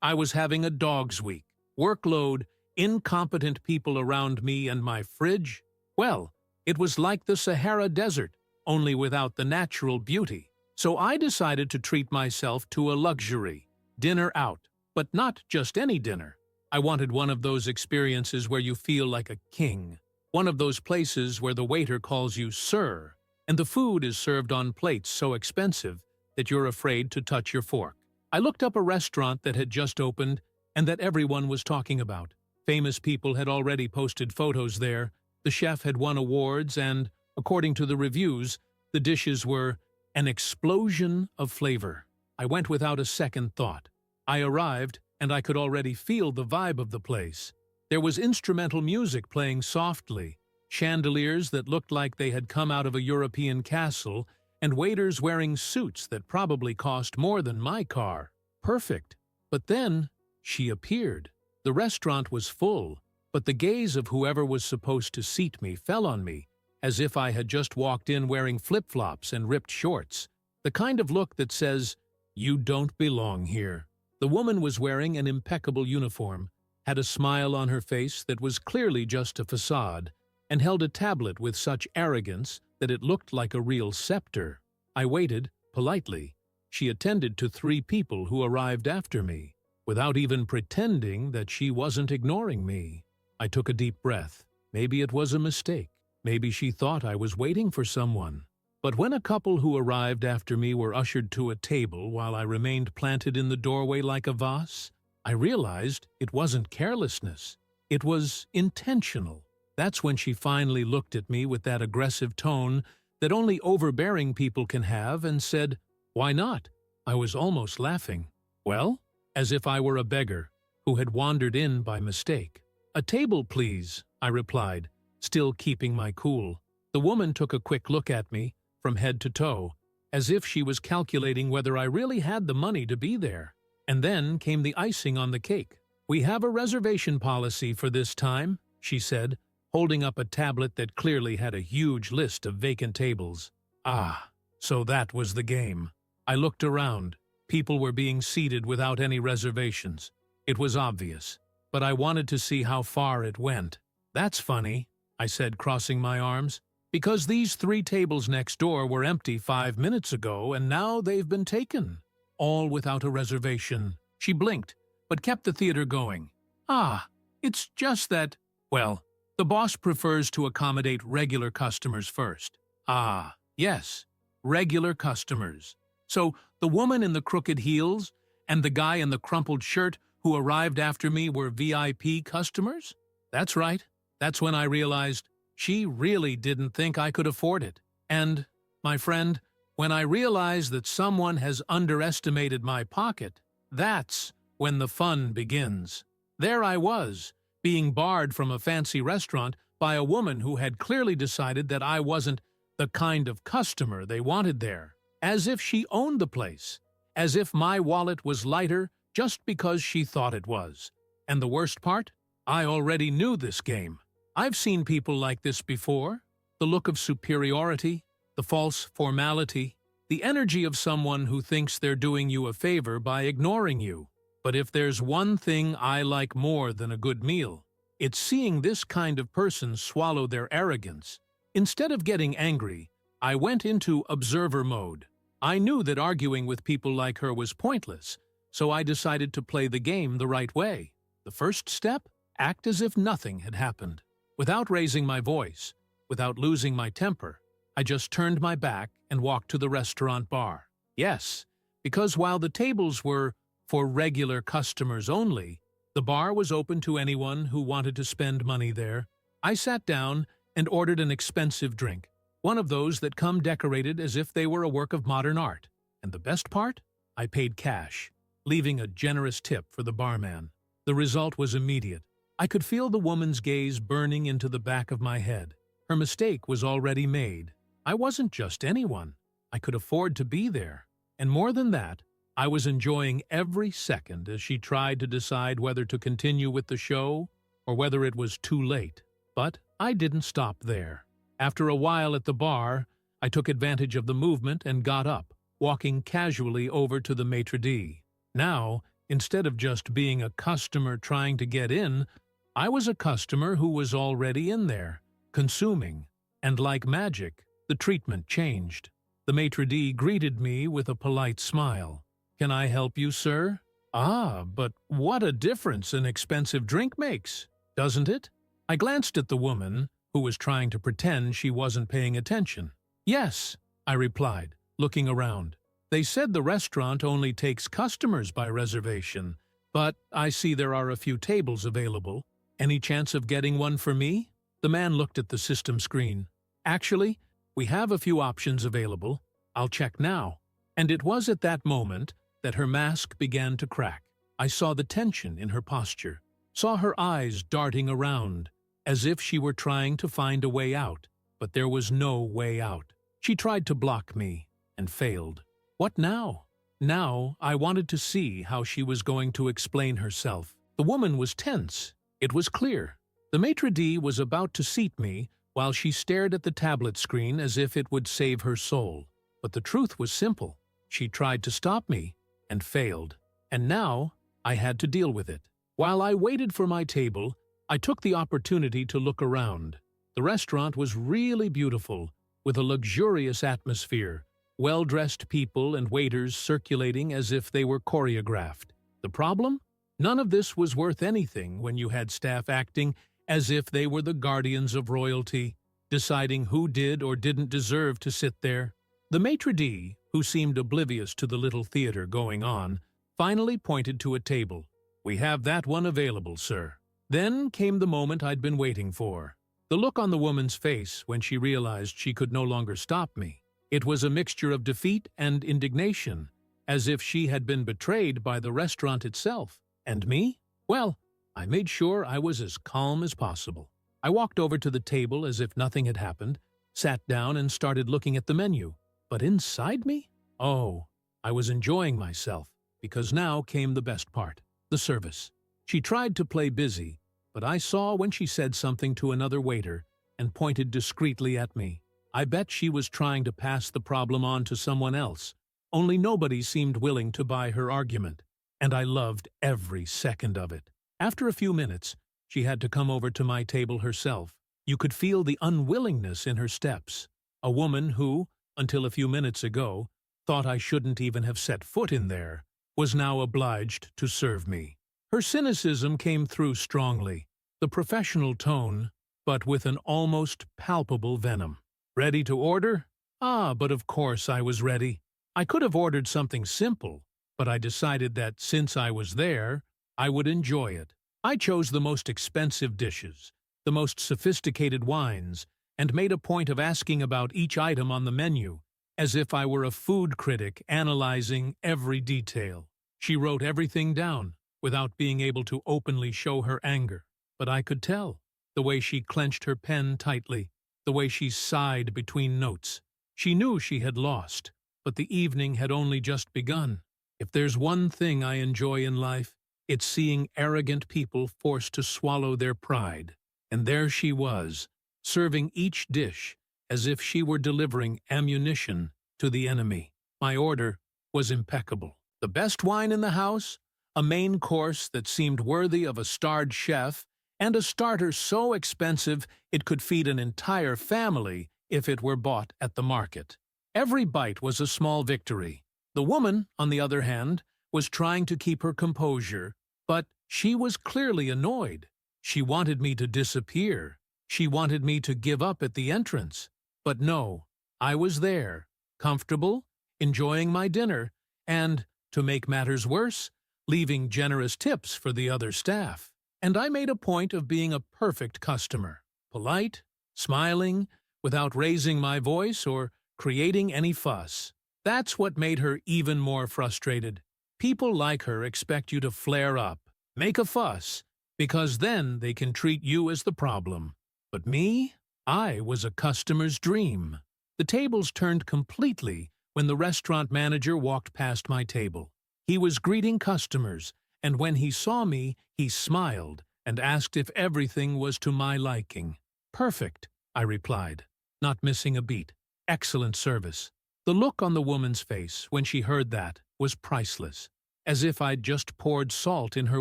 I was having a dog's week. Workload, incompetent people around me, and my fridge? Well, it was like the Sahara Desert, only without the natural beauty. So I decided to treat myself to a luxury dinner out, but not just any dinner. I wanted one of those experiences where you feel like a king, one of those places where the waiter calls you sir, and the food is served on plates so expensive that you're afraid to touch your fork. I looked up a restaurant that had just opened and that everyone was talking about. Famous people had already posted photos there, the chef had won awards, and, according to the reviews, the dishes were an explosion of flavor. I went without a second thought. I arrived, and I could already feel the vibe of the place. There was instrumental music playing softly, chandeliers that looked like they had come out of a European castle, and waiters wearing suits that probably cost more than my car. Perfect. But then, she appeared. The restaurant was full, but the gaze of whoever was supposed to seat me fell on me, as if I had just walked in wearing flip-flops and ripped shorts. The kind of look that says, "You don't belong here." The woman was wearing an impeccable uniform, had a smile on her face that was clearly just a facade, and held a tablet with such arrogance that it looked like a real scepter. I waited, politely. She attended to 3 people who arrived after me, without even pretending that she wasn't ignoring me. I took a deep breath. Maybe it was a mistake. Maybe she thought I was waiting for someone. But when a couple who arrived after me were ushered to a table while I remained planted in the doorway like a vase, I realized it wasn't carelessness. It was intentional. That's when she finally looked at me with that aggressive tone that only overbearing people can have and said, "Why not?" I was almost laughing. "Well?" As if I were a beggar who had wandered in by mistake. "A table, please," I replied, still keeping my cool. The woman took a quick look at me, from head to toe, as if she was calculating whether I really had the money to be there. And then came the icing on the cake. "We have a reservation policy for this time," she said, holding up a tablet that clearly had a huge list of vacant tables. Ah, so that was the game. I looked around. People were being seated without any reservations. It was obvious, but I wanted to see how far it went. "That's funny," I said, crossing my arms, "because these 3 tables next door were empty 5 minutes ago, and now they've been taken. All without a reservation." She blinked, but kept the theater going. "Ah, it's just that, well, the boss prefers to accommodate regular customers first." "Ah, yes, regular customers. So the woman in the crooked heels and the guy in the crumpled shirt who arrived after me were VIP customers?" That's right. That's when I realized she really didn't think I could afford it. And, my friend, when I realize that someone has underestimated my pocket, that's when the fun begins. There I was, being barred from a fancy restaurant by a woman who had clearly decided that I wasn't the kind of customer they wanted there. As if she owned the place. As if my wallet was lighter just because she thought it was. And the worst part? I already knew this game. I've seen people like this before. The look of superiority, the false formality, the energy of someone who thinks they're doing you a favor by ignoring you. But if there's one thing I like more than a good meal, it's seeing this kind of person swallow their arrogance. Instead of getting angry, I went into observer mode. I knew that arguing with people like her was pointless, so I decided to play the game the right way. The first step? Act as if nothing had happened. Without raising my voice, without losing my temper, I just turned my back and walked to the restaurant bar. Yes, because while the tables were for regular customers only, the bar was open to anyone who wanted to spend money there. I sat down and ordered an expensive drink, one of those that come decorated as if they were a work of modern art. And the best part? I paid cash, leaving a generous tip for the barman. The result was immediate. I could feel the woman's gaze burning into the back of my head. Her mistake was already made. I wasn't just anyone. I could afford to be there. And more than that, I was enjoying every second as she tried to decide whether to continue with the show or whether it was too late. But I didn't stop there. After a while at the bar, I took advantage of the movement and got up, walking casually over to the maitre d'. Now, Instead of just being a customer trying to get in, I was a customer who was already in there, consuming, and like magic, the treatment changed. The maitre d' greeted me with a polite smile. "Can I help you, sir?" "Ah, but what a difference an expensive drink makes, doesn't it?" I glanced at the woman, who was trying to pretend she wasn't paying attention. "Yes," I replied, looking around. "They said the restaurant only takes customers by reservation, but I see there are a few tables available. Any chance of getting one for me?" The man looked at the system screen. "Actually, we have a few options available. I'll check now." And it was at that moment that her mask began to crack. I saw the tension in her posture, saw her eyes darting around, as if she were trying to find a way out, but there was no way out. She tried to block me, and failed. What now? Now I wanted to see how she was going to explain herself. The woman was tense. It was clear. The maitre d' was about to seat me while she stared at the tablet screen as if it would save her soul. But the truth was simple. She tried to stop me, and failed. And now I had to deal with it. While I waited for my table, I took the opportunity to look around. The restaurant was really beautiful, with a luxurious atmosphere, well-dressed people and waiters circulating as if they were choreographed. The problem? None of this was worth anything when you had staff acting as if they were the guardians of royalty, deciding who did or didn't deserve to sit there. The maitre d', who seemed oblivious to the little theater going on, finally pointed to a table. "We have that one available, sir." Then came the moment I'd been waiting for. The look on the woman's face when she realized she could no longer stop me. It was a mixture of defeat and indignation, as if she had been betrayed by the restaurant itself. And me? Well, I made sure I was as calm as possible. I walked over to the table as if nothing had happened, sat down and started looking at the menu. But inside me? Oh, I was enjoying myself, because now came the best part, the service. She tried to play busy, but I saw when she said something to another waiter and pointed discreetly at me. I bet she was trying to pass the problem on to someone else, only nobody seemed willing to buy her argument. And I loved every second of it. After a few minutes, she had to come over to my table herself. You could feel the unwillingness in her steps. A woman who, until a few minutes ago, thought I shouldn't even have set foot in there, was now obliged to serve me. Her cynicism came through strongly, the professional tone, but with an almost palpable venom. "Ready to order?" Ah, but of course I was ready. I could have ordered something simple, but I decided that since I was there, I would enjoy it. I chose the most expensive dishes, the most sophisticated wines, and made a point of asking about each item on the menu, as if I were a food critic analyzing every detail. She wrote everything down, without being able to openly show her anger. But I could tell, the way she clenched her pen tightly, the way she sighed between notes. She knew she had lost, but the evening had only just begun. If there's one thing I enjoy in life, it's seeing arrogant people forced to swallow their pride. And there she was, serving each dish as if she were delivering ammunition to the enemy. My order was impeccable. The best wine in the house, a main course that seemed worthy of a starred chef, and a starter so expensive it could feed an entire family if it were bought at the market. Every bite was a small victory. The woman, on the other hand, was trying to keep her composure, but she was clearly annoyed. She wanted me to disappear. She wanted me to give up at the entrance. But no, I was there, comfortable, enjoying my dinner, and, to make matters worse, leaving generous tips for the other staff. And I made a point of being a perfect customer, polite, smiling, without raising my voice or creating any fuss. That's what made her even more frustrated. People like her expect you to flare up, make a fuss, because then they can treat you as the problem. But me? I was a customer's dream. The tables turned completely when the restaurant manager walked past my table. He was greeting customers, and when he saw me, he smiled and asked if everything was to my liking. "Perfect," I replied, not missing a beat. "Excellent service." The look on the woman's face when she heard that was priceless. as if I'd just poured salt in her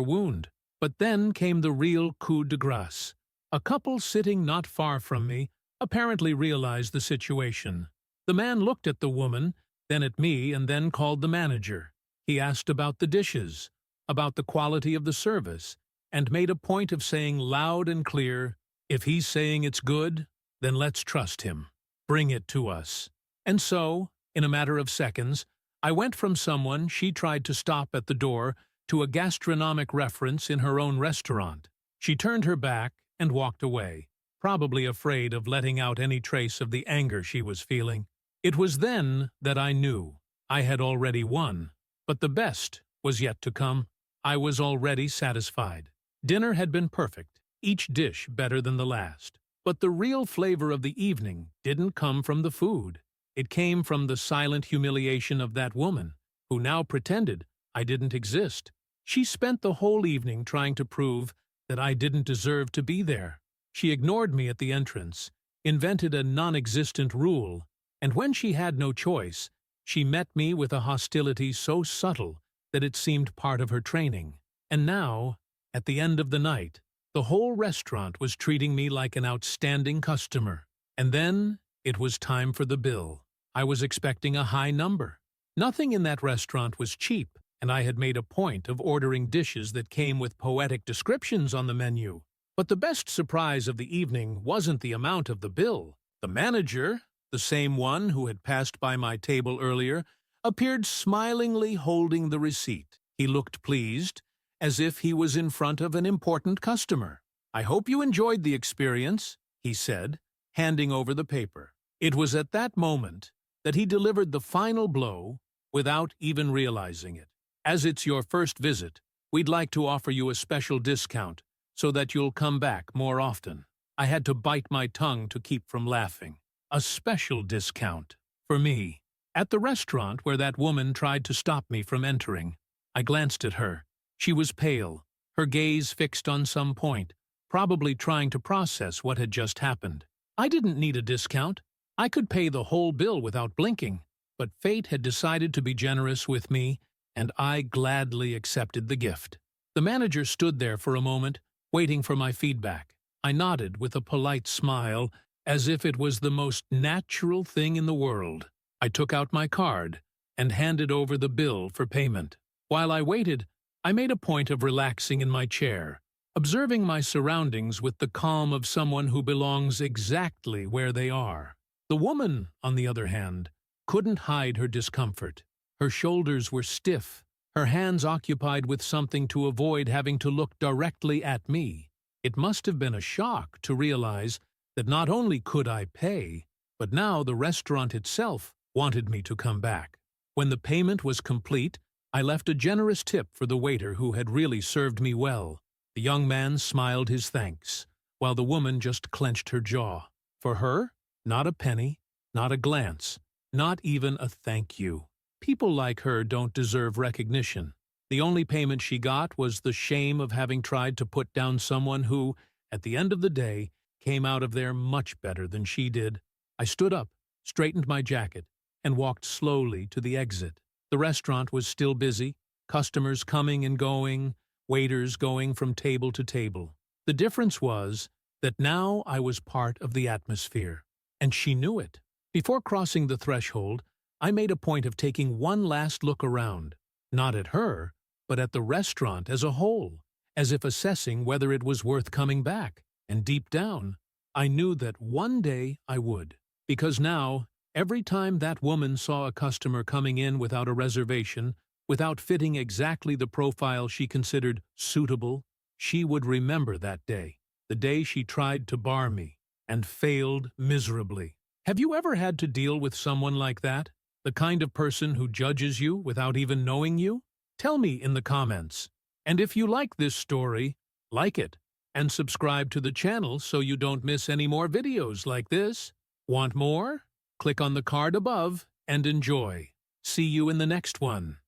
wound. But then came the real coup de grace. A couple sitting not far from me apparently realized the situation. The man looked at the woman, then at me, and then called the manager. He asked about the dishes, about the quality of the service, and made a point of saying loud and clear, "If he's saying it's good, then let's trust him. Bring it to us." And so, in a matter of seconds, I went from someone she tried to stop at the door to a gastronomic reference in her own restaurant. She turned her back and walked away, probably afraid of letting out any trace of the anger she was feeling. It was then that I knew I had already won, but the best was yet to come. I was already satisfied. Dinner had been perfect, each dish better than the last. But the real flavor of the evening didn't come from the food. It came from the silent humiliation of that woman, who now pretended I didn't exist. She spent the whole evening trying to prove that I didn't deserve to be there. She ignored me at the entrance, invented a non-existent rule, and when she had no choice, she met me with a hostility so subtle that it seemed part of her training. And now, at the end of the night, the whole restaurant was treating me like an outstanding customer. And then it was time for the bill. I was expecting a high number. Nothing in that restaurant was cheap, and I had made a point of ordering dishes that came with poetic descriptions on the menu. But the best surprise of the evening wasn't the amount of the bill. The manager, the same one who had passed by my table earlier, appeared smilingly holding the receipt. He looked pleased, as if he was in front of an important customer. "I hope you enjoyed the experience," he said, handing over the paper. It was at that moment that he delivered the final blow without even realizing it. "As it's your first visit, we'd like to offer you a special discount so that you'll come back more often." I had to bite my tongue to keep from laughing. A special discount for me. At the restaurant where that woman tried to stop me from entering, I glanced at her. She was pale, her gaze fixed on some point, probably trying to process what had just happened. I didn't need a discount. I could pay the whole bill without blinking, but fate had decided to be generous with me, and I gladly accepted the gift. The manager stood there for a moment, waiting for my feedback. I nodded with a polite smile, as if it was the most natural thing in the world. I took out my card and handed over the bill for payment. While I waited, I made a point of relaxing in my chair, observing my surroundings with the calm of someone who belongs exactly where they are. The woman, on the other hand, couldn't hide her discomfort. Her shoulders were stiff, her hands occupied with something to avoid having to look directly at me. It must have been a shock to realize that not only could I pay, but now the restaurant itself wanted me to come back. When the payment was complete, I left a generous tip for the waiter who had really served me well. The young man smiled his thanks, while the woman just clenched her jaw. For her, not a penny, not a glance, not even a thank you. People like her don't deserve recognition. The only payment she got was the shame of having tried to put down someone who, at the end of the day, came out of there much better than she did. I stood up, straightened my jacket, and walked slowly to the exit. The restaurant was still busy, customers coming and going, waiters going from table to table. The difference was that now I was part of the atmosphere, and she knew it. Before crossing the threshold, I made a point of taking one last look around, not at her, but at the restaurant as a whole, as if assessing whether it was worth coming back. And deep down, I knew that one day I would, because now, every time that woman saw a customer coming in without a reservation, without fitting exactly the profile she considered suitable, she would remember that day, the day she tried to bar me, and failed miserably. Have you ever had to deal with someone like that? The kind of person who judges you without even knowing you? Tell me in the comments. And if you like this story, like it, and subscribe to the channel so you don't miss any more videos like this. Want more? Click on the card above and enjoy. See you in the next one.